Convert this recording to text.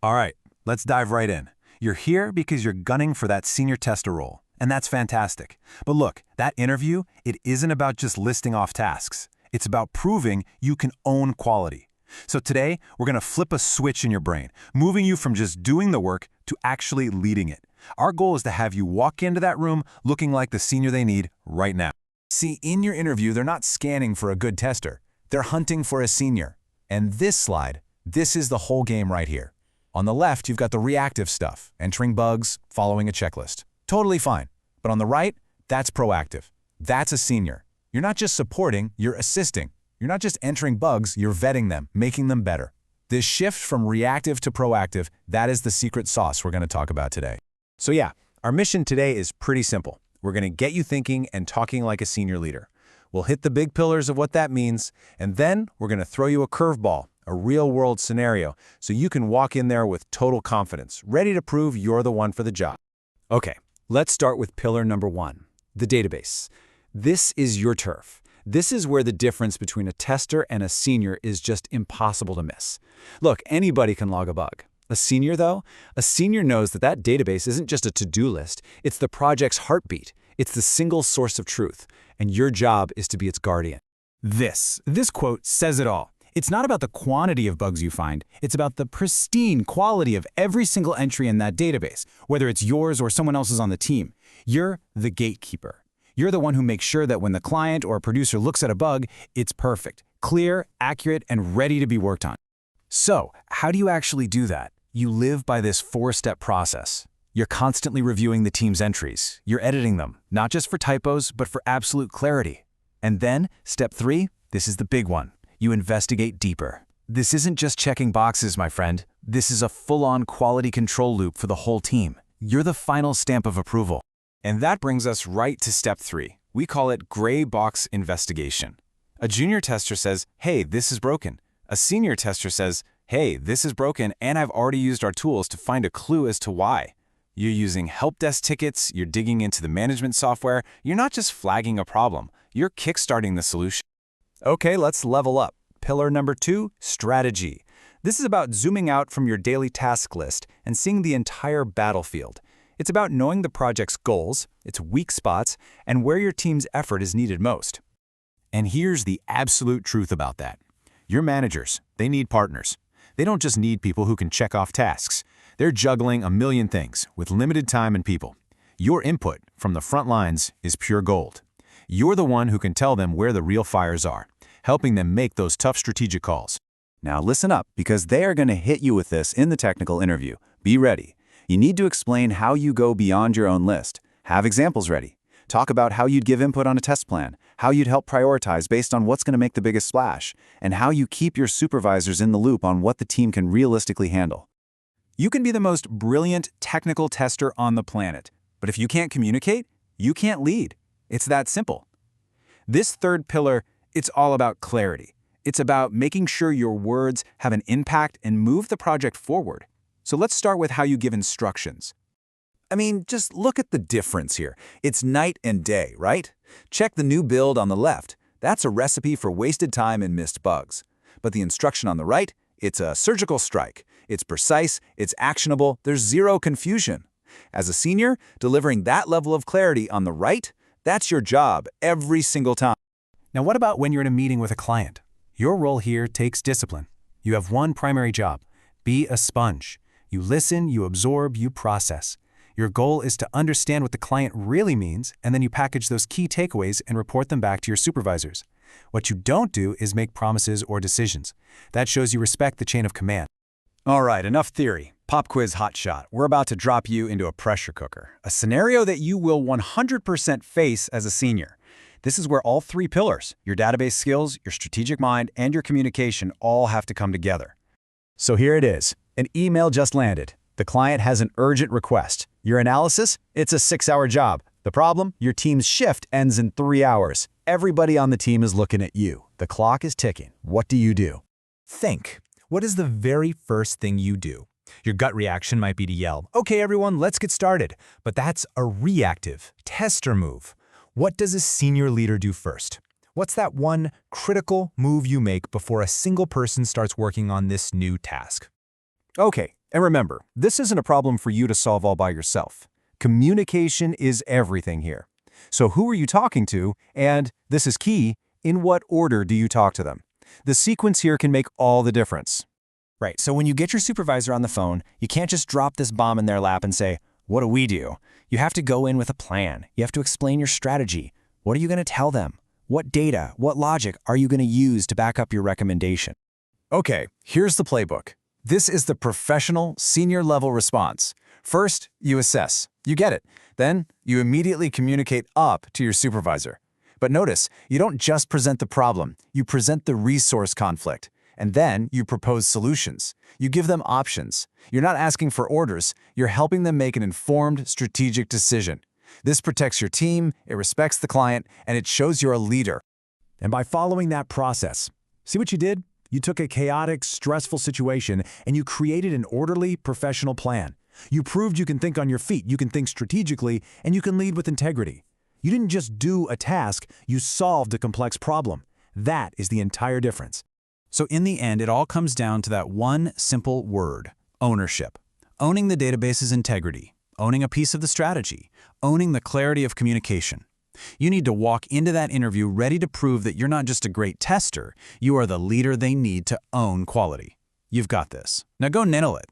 All right, let's dive right in. You're here because you're gunning for that senior tester role, and that's fantastic. But look, that interview, it isn't about just listing off tasks. It's about proving you can own quality. So today, we're going to flip a switch in your brain, moving you from just doing the work to actually leading it. Our goal is to have you walk into that room looking like the senior they need right now. See, in your interview, they're not scanning for a good tester. They're hunting for a senior. And this slide, this is the whole game right here. On the left, you've got the reactive stuff, entering bugs, following a checklist. Totally fine. But on the right, that's proactive. That's a senior. You're not just supporting, you're assisting. You're not just entering bugs, you're vetting them, making them better. This shift from reactive to proactive, that is the secret sauce we're going to talk about today. So yeah, our mission today is pretty simple. We're going to get you thinking and talking like a senior leader. We'll hit the big pillars of what that means, and then we're going to throw you a curveball, a real-world scenario, so you can walk in there with total confidence, ready to prove you're the one for the job. Okay, let's start with pillar number 1, the database. This is your turf. This is where the difference between a tester and a senior is just impossible to miss. Look, anybody can log a bug. A senior, though? A senior knows that that database isn't just a to-do list. It's the project's heartbeat. It's the single source of truth, and your job is to be its guardian. This quote says it all. It's not about the quantity of bugs you find. It's about the pristine quality of every single entry in that database, whether it's yours or someone else's on the team. You're the gatekeeper. You're the one who makes sure that when the client or a producer looks at a bug, it's perfect, clear, accurate, and ready to be worked on. So, how do you actually do that? You live by this 4-step process. You're constantly reviewing the team's entries. You're editing them, not just for typos, but for absolute clarity. And then, step 3, this is the big one. You investigate deeper. This isn't just checking boxes, my friend. This is a full-on quality control loop for the whole team. You're the final stamp of approval. And that brings us right to step 3. We call it gray box investigation. A junior tester says, hey, this is broken. A senior tester says, hey, this is broken, and I've already used our tools to find a clue as to why. You're using help desk tickets, you're digging into the management software, you're not just flagging a problem, you're kickstarting the solution. Okay, let's level up. Pillar number 2, strategy. This is about zooming out from your daily task list and seeing the entire battlefield. It's about knowing the project's goals, its weak spots, and where your team's effort is needed most. And here's the absolute truth about that. Your managers, they need partners. They don't just need people who can check off tasks. They're juggling a million things with limited time and people. Your input from the front lines is pure gold. You're the one who can tell them where the real fires are, helping them make those tough strategic calls. Now listen up, because they are going to hit you with this in the technical interview. Be ready. You need to explain how you go beyond your own list. Have examples ready. Talk about how you'd give input on a test plan, how you'd help prioritize based on what's going to make the biggest splash, and how you keep your supervisors in the loop on what the team can realistically handle. You can be the most brilliant technical tester on the planet, but if you can't communicate, you can't lead. It's that simple. This third pillar, it's all about clarity. It's about making sure your words have an impact and move the project forward. So let's start with how you give instructions. I mean, just look at the difference here. It's night and day, right? Check the new build on the left. That's a recipe for wasted time and missed bugs. But the instruction on the right, it's a surgical strike. It's precise, it's actionable, there's zero confusion. As a senior, delivering that level of clarity on the right, that's your job every single time. Now what about when you're in a meeting with a client? Your role here takes discipline. You have one primary job: be a sponge. You listen, you absorb, you process. Your goal is to understand what the client really means, and then you package those key takeaways and report them back to your supervisors. What you don't do is make promises or decisions. That shows you respect the chain of command. All right, enough theory. Pop quiz hotshot. We're about to drop you into a pressure cooker, a scenario that you will 100% face as a senior. This is where all 3 pillars, your database skills, your strategic mind, and your communication all have to come together. So here it is. An email just landed. The client has an urgent request. Your analysis? It's a 6-hour job. The problem? Your team's shift ends in 3 hours. Everybody on the team is looking at you. The clock is ticking. What do you do? Think. What is the very first thing you do? Your gut reaction might be to yell, "Okay, everyone, let's get started." But that's a reactive, tester move. What does a senior leader do first? What's that one critical move you make before a single person starts working on this new task? Okay, and remember, this isn't a problem for you to solve all by yourself. Communication is everything here. So who are you talking to, and, this is key, in what order do you talk to them? The sequence here can make all the difference. Right, so when you get your supervisor on the phone, you can't just drop this bomb in their lap and say, "What do we do?" You have to go in with a plan. You have to explain your strategy. What are you going to tell them? What data, what logic are you going to use to back up your recommendation? Okay, here's the playbook. This is the professional, senior-level response. First, you assess. You get it. Then, you immediately communicate up to your supervisor. But notice, you don't just present the problem, you present the resource conflict. And then, you propose solutions. You give them options. You're not asking for orders, you're helping them make an informed, strategic decision. This protects your team, it respects the client, and it shows you're a leader. And by following that process, see what you did? You took a chaotic, stressful situation and you created an orderly, professional plan. You proved you can think on your feet, you can think strategically, and you can lead with integrity. You didn't just do a task, you solved a complex problem. That is the entire difference. So in the end, it all comes down to that one simple word: ownership. Owning the database's integrity, owning a piece of the strategy, owning the clarity of communication. You need to walk into that interview ready to prove that you're not just a great tester, you are the leader they need to own quality. You've got this. Now go nail it.